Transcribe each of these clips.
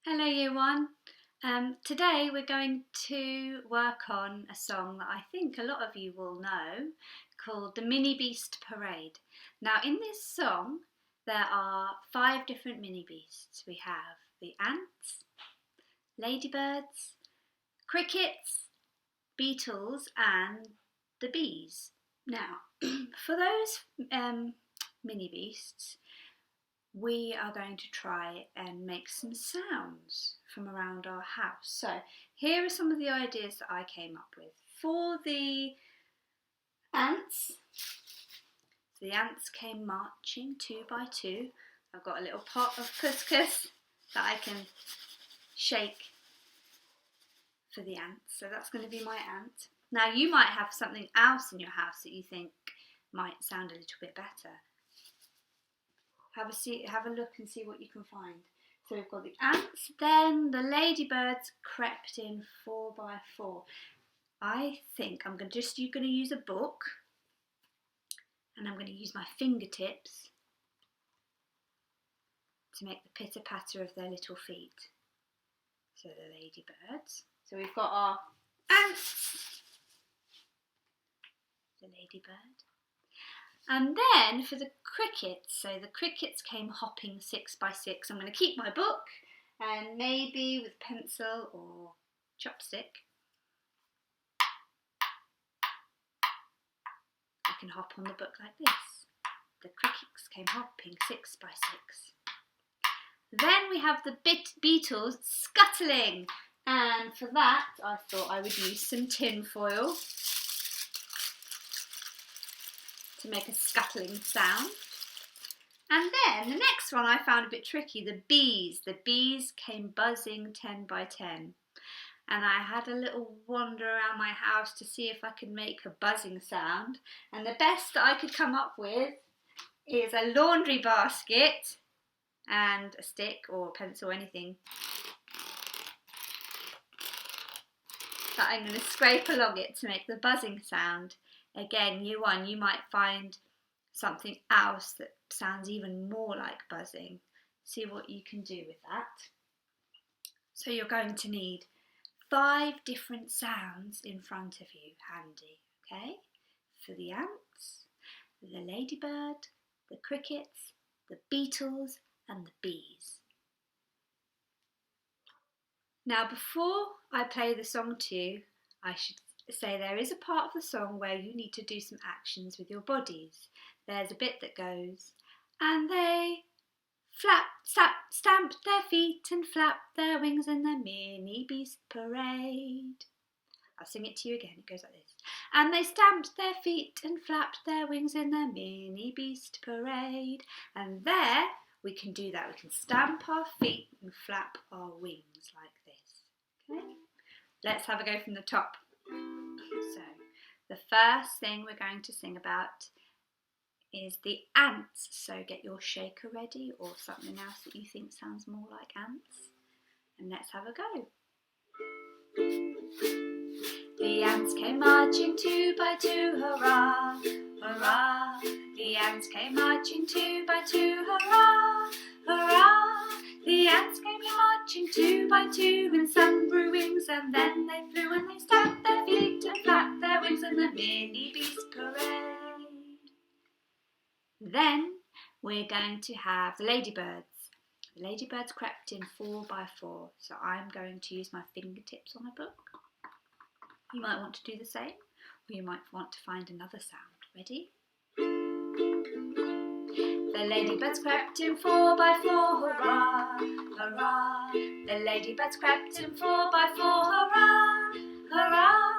Hello Year 1. Today we're going to work on a song that I think a lot of you will know called the Mini Beast Parade. Now in this song there are 5 different mini beasts. We have the ants, ladybirds, crickets, beetles and the bees. Now for those mini beasts we are going to try and make some sounds from around our house. So here are some of the ideas that I came up with. For the ants came marching 2 by 2. I've got a little pot of couscous that I can shake for the ants. So that's going to be my ant. Now you might have something else in your house that you think might sound a little bit better. Have a look and see what you can find. So we've got the ants, then the ladybirds crept in 4 by 4. I think I'm going to use a book and I'm going to use my fingertips to make the pitter patter of their little feet. So the ladybirds. So we've got our ants, the ladybird. And then for the crickets, so the crickets came hopping 6 by 6. I'm going to keep my book and maybe with pencil or chopstick I can hop on the book like this. The crickets came hopping 6 by 6. Then we have the beetles scuttling, and for that I thought I would use some tin foil to make a scuttling sound. And then the next one I found a bit tricky, the bees. The bees came buzzing 10 by 10. And I had a little wander around my house to see if I could make a buzzing sound. And the best that I could come up with is a laundry basket and a stick or a pencil or anything that I'm going to scrape along it to make the buzzing sound. Again, Year 1, you might find something else that sounds even more like buzzing. See what you can do with that. So you're going to need 5 different sounds in front of you, handy, okay? For the ants, the ladybird, the crickets, the beetles and the bees. Now before I play the song to you, I should say there is a part of the song where you need to do some actions with your bodies. There's a bit that goes, and they stamped their feet and flapped their wings in the mini beast parade. I'll sing it to you again, it goes like this. And they stamped their feet and flapped their wings in the mini beast parade. And there we can do that, we can stamp our feet and flap our wings like this. Okay? Let's have a go from the top. So, the first thing we're going to sing about is the ants. So get your shaker ready or something else that you think sounds more like ants. And let's have a go. The ants came marching 2 by 2, hurrah, hurrah. The ants came marching 2 by 2, hurrah, hurrah. The ants came marching 2 by 2 and some grew wings and then they flew and they stamped their feet and flapped their wings in the mini beast parade. Then we're going to have the ladybirds. The ladybirds crept in 4 by 4, so I'm going to use my fingertips on a book. You might want to do the same, or you might want to find another sound. Ready? The ladybirds crept in 4 by 4, hurrah, hurrah. The ladybirds crept in 4 by 4, hurrah, hurrah.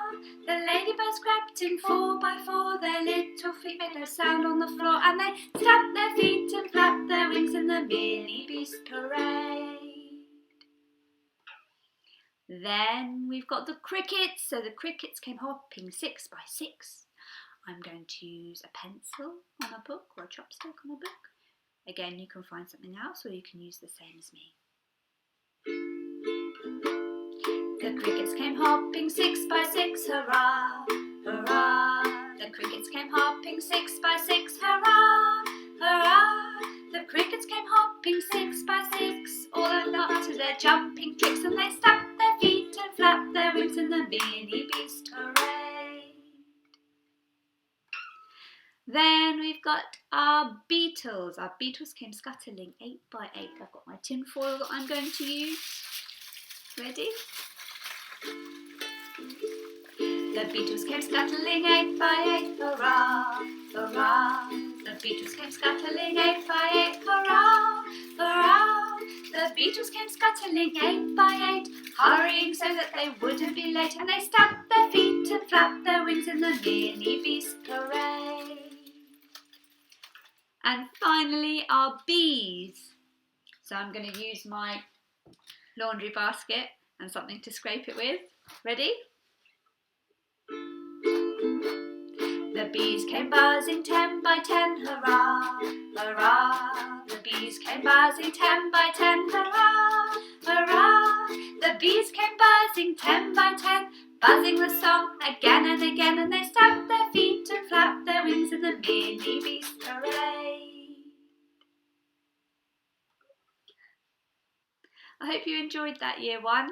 The ladybirds crept in 4 by 4, their little feet made no sound on the floor, and they stamped their feet and flapped their wings in the mini beast parade. Then we've got the crickets, so the crickets came hopping 6 by 6. I'm going to use a pencil on a book or a chopstick on a book. Again, you can find something else or you can use the same as me. The crickets came hopping 6 by 6, hurrah, hurrah. The crickets came hopping 6 by 6, hurrah, hurrah. The crickets came hopping 6 by 6, all up to their jumping tricks, and they stamp their feet and flap their wings in the Mini Beast parade. Then we've got our Beatles. Our Beatles came scuttling 8 by 8. I've got my tin foil that I'm going to use. Ready? The Beatles came scuttling 8 by 8, hurrah, hurrah. The Beatles came scuttling 8 by 8, hurrah, hurrah. The Beatles came scuttling 8 by 8, hurrying so that they wouldn't be late, and they stamped their feet and flapped their wings in the Mini Beast parade. And finally, our bees. So I'm going to use my laundry basket and something to scrape it with. Ready? The bees came buzzing 10 by 10, hurrah, hurrah. The bees came buzzing 10 by 10, hurrah, hurrah. The bees came buzzing 10 by 10, buzzing the song again and again, and they stamped their feet and flapped their wings in the Mini Beast parade. I hope you enjoyed that, Year 1.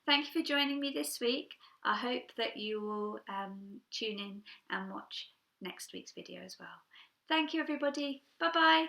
Thank you for joining me this week. I hope that you will tune in and watch next week's video as well. Thank you, everybody. Bye-bye.